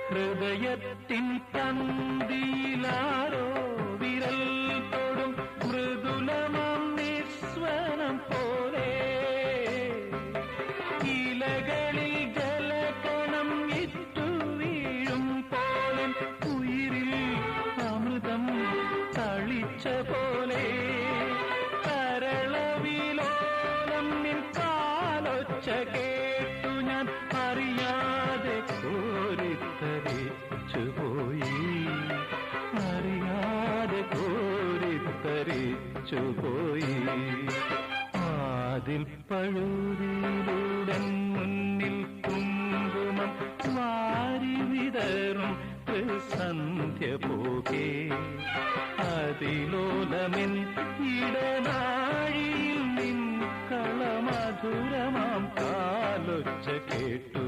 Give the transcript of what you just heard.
ഹൃദയത്തിൻ തന്തിയിലാരോ വിരൽ തൊടും മൃദുലമാം നിസ്വനം പോലെ ഇലകളിൽ ജലകണം ഇറ്റു വീഴും പോലെ ഉയിരിൽ അമൃതം തളിച്ച പോലെ കരളവിലോലം നിൻ കാലൊച്ച കേട്ടു ഞാൻ അറിയാതെ കോരിത്തരിച്ചുപോയി അറിയാതെ കോരിത്തരിച്ചുപോയി അതിൽ പഴുതിയിലൂടൻ മുന്നിൽ കുങ്കുമം വാരി വിതറും സന്ധ്യ പോകെ അതിലോലമെൻ ഇടനാഴിയിൽ നിൻ കളമധുരമാം കാലൊച്ച കേട്ടു.